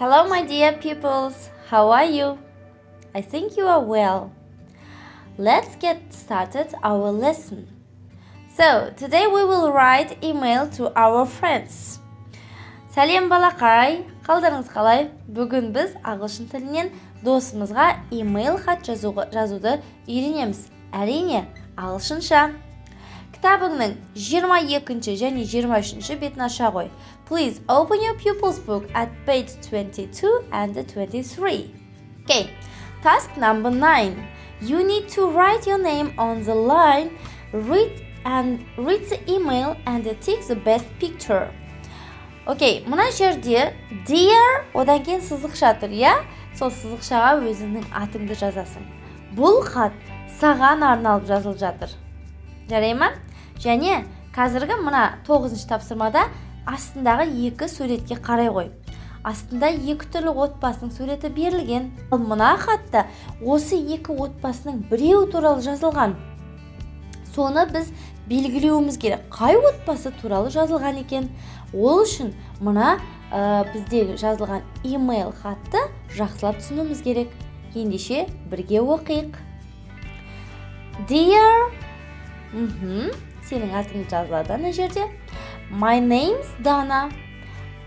Hello, my dear pupils. How are you? I think you are well. Let's get started our lesson. So, today we will write email to our friends. Сәлем балақай, қалдарыңыз қалай? Бүгін біз ағылшын тілінен досымызға email хат жазуды үйренеміз. Әрине, ағылшынша. Кітабыңның 22 және 23 бетін аша қой. Please open your pupils book at page 22 and 23. Okay, task number 9. You need to write your name on the line, read the email and take the best picture. Окей, мына жерде dear одан кейін сызықша тұр, иә? Сол сызықшаға өзіңнің атыңды жазасың. Бұл хат саған арналып жазылып жатыр. Жарай ма? Және қазіргі мына 9-шы тапсырмада астындағы екі суретке қарай қой. Астында екі түрлі отбасының суреті берілген. Ал мына хатта осы екі отбасының біреу туралы жазылған. Соны біз белгілеуіміз керек. Қай отбасы туралы жазылған екен? Ол үшін мына біздегі жазылған email хатты жақсылап түсінуіміз керек. Ендеше бірге оқиық. Dear, сенің атың жазылады ана жерде. My name's Dana.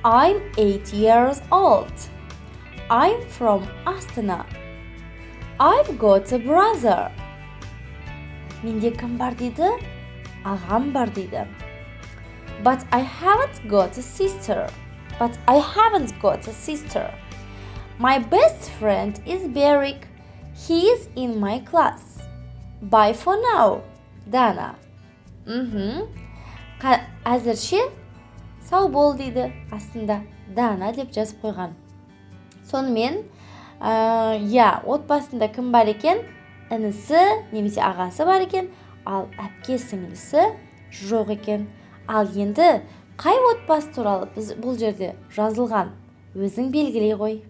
I'm 8 years old. I'm from Astana. I've got a brother. Менде кім бар дейді? Ағам бар дейді. But I haven't got a sister. My best friend is Beric. He's in my class. Bye for now, Dana. Әзірше сау бол дейді астында Дана деп жазып қойған. Сонымен, отбасында кім бар екен? Інісі немесе ағасы бар екен, ал әпке сіңлісі жоқ екен. Ал енді қай отбасы туралы бұл жерде жазылған? Өзің белгілей қой.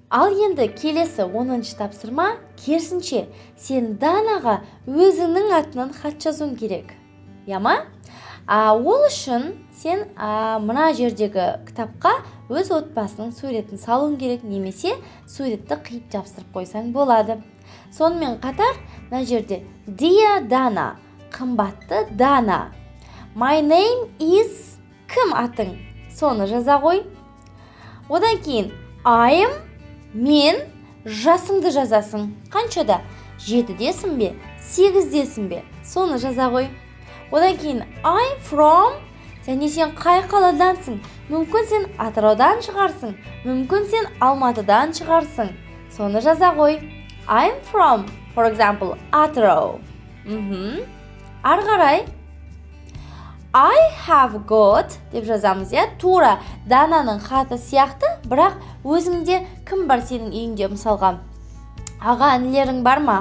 Ал енді келесі 10-шы тапсырма, керісінше, сен Данаға өзіңнің атынан хат жазуың керек. Яма? Ол үшін сен мына жердегі кітапқа өз отбасының суретін салуың керек, немесе суретті қиып жапсырып қойсаң болады. Сонымен қатар, мына жерде Dear Dana, қымбатты Дана. My name is кім атың? Соны жаза қой. Одан кейін I'm мен жасыңды жазасың. Қаншада? 7-десің бе? 8-десің бе? Соны жаза қой. Одан кейін I'm from, және сен қай қаладансың? Мүмкін сен Атыраудан шығарсың, мүмкін сен Алматыдан шығарсың. Соны жаза қой. I'm from, for example, Атырау. Ары қарай I have got деп жазамыз, иә? Тура Дананың хаты сияқты, бірақ өзіңде кім бар сенің үйіңде? Мысалға, аға інілерің бар ма?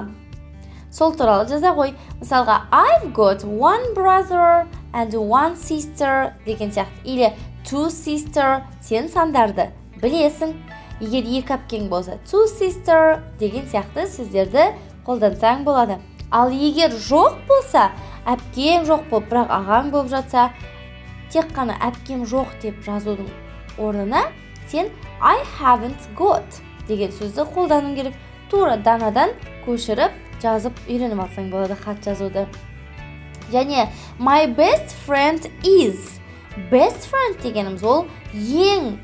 Сол туралы жаза қой. Мысалға, I've got one brother and one sister деген сияқты. Или two sister, сен сандарды білесің. Егер екі әпкең болса, two sister деген сияқты сөздерді қолдансаң болады. Ал егер жоқ болса, әпкем жоқ болып, бірақ ағаң болып жатса, тек қана әпкем жоқ деп жазудың орнына сен I haven't got деген сөзді қолдану керек. Тура Данадан көшіріп жазып үйреніп алсаң болады хат жазуды. Және my best friend is. Best friend дегеніміз ол ең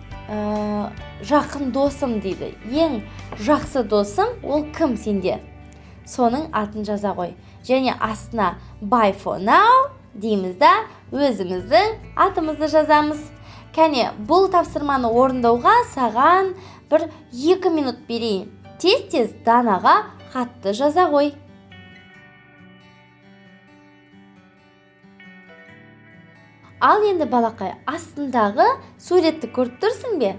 жақын досым дейді. Ең жақсы досым ол кім сенде? Соның атын жаза қой. Және астына bye for now дейміз да, өзіміздің атымызды жазамыз. Кәне, бұл тапсырманы орындауға саған бір 2 минут берейін. Тез-тез Данаға хатты жаза қой. Ал енді балақай, астындағы суретті көріп тұрсың бе?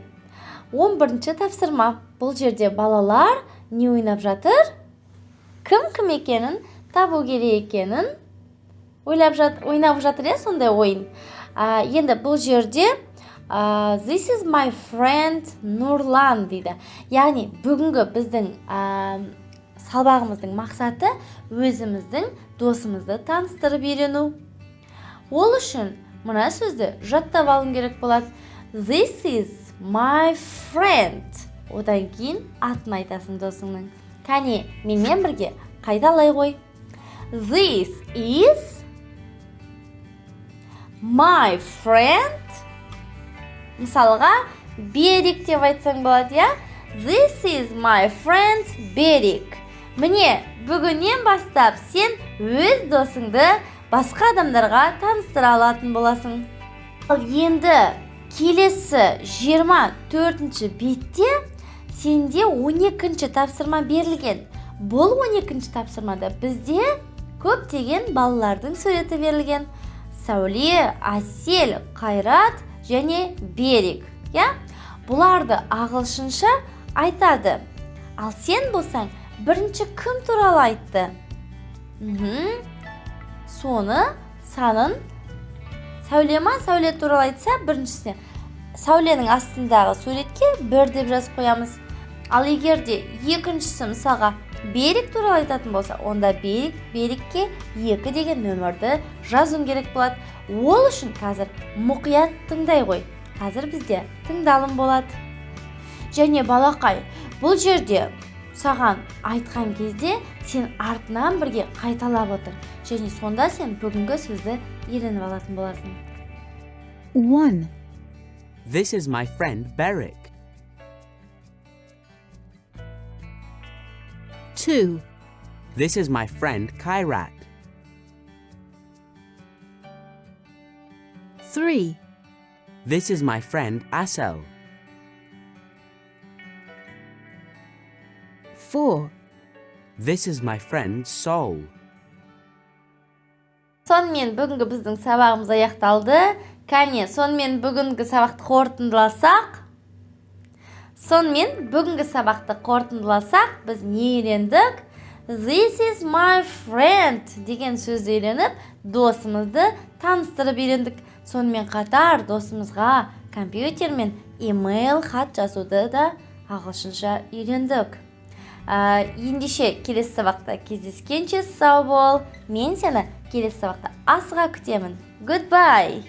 11-ші тапсырма. Бұл жерде балалар не ойнап жатыр? Кім екенін табу керек екенін ойнап жатыр, иә, сондай ойын. Енді бұл жерде This is my friend Нұрлан дейді. Яғни бүгінгі біздің сабағымыздың мақсаты өзіміздің досымызды таныстырып үйрену. Ол үшін мына сөзді жаттап алуың керек болады. This is my friend. Одан кейін атын айтасың досыңның. Кәне, менімен бірге қайталай қой. This is my friend. Мысалға, Берик деп айтсаң болады, я? This is my friend Берик. Міне, бүгіннен бастап сен өз досыңды басқа адамдарға таныстыра алатын боласың. Ал енді келесі 24-ші бетте сенде 12-ші тапсырма берілген. Бұл 12-ші тапсырмада бізде көптеген балалардың суреті берілген. Сәуле, Асел, Қайрат және Берик. Бұларды ағылшынша айтады. Ал сен болсаң, бірінші кім туралы айтты? Соны, санын, Сәуле ма? Сәуле туралы айтса, біріншісіне Сәуленің астындағы суретке 1 деп жазып қоямыз. Ал егерде екіншісі мысалға Берик туралы айтатын болса, онда Берикке 2 деген нөмірді жазуың керек болады. Ол үшін қазір мұқият тыңдай ғой. Қазір бізде тыңдалым болады. Және балақай, бұл жерде саған айтқан кезде сен артынан бірге қайталап отыр. Және сонда сен бүгінгі сөзді үйреніп алатын боласың. 1. This is my friend Beric. 2. This is my friend Kairat. 3. This is my friend Asel. 4. This is my friend Sol. Сонымен бүгінгі біздің сабағымыз аяқталды. Кәне, сонымен бүгінгі сабақты қорытындыласақ, біз не үйрендік? This is my friend деген сөзді үйреніп, досымызды таныстырып үйрендік. Сонымен қатар досымызға компьютер мен имейл хат жазуды да ағылшынша үйрендік. Ендеше келесі сабақта кездескенше сау бол. Мен сені келесі сабақта асыға күтемін. Goodbye!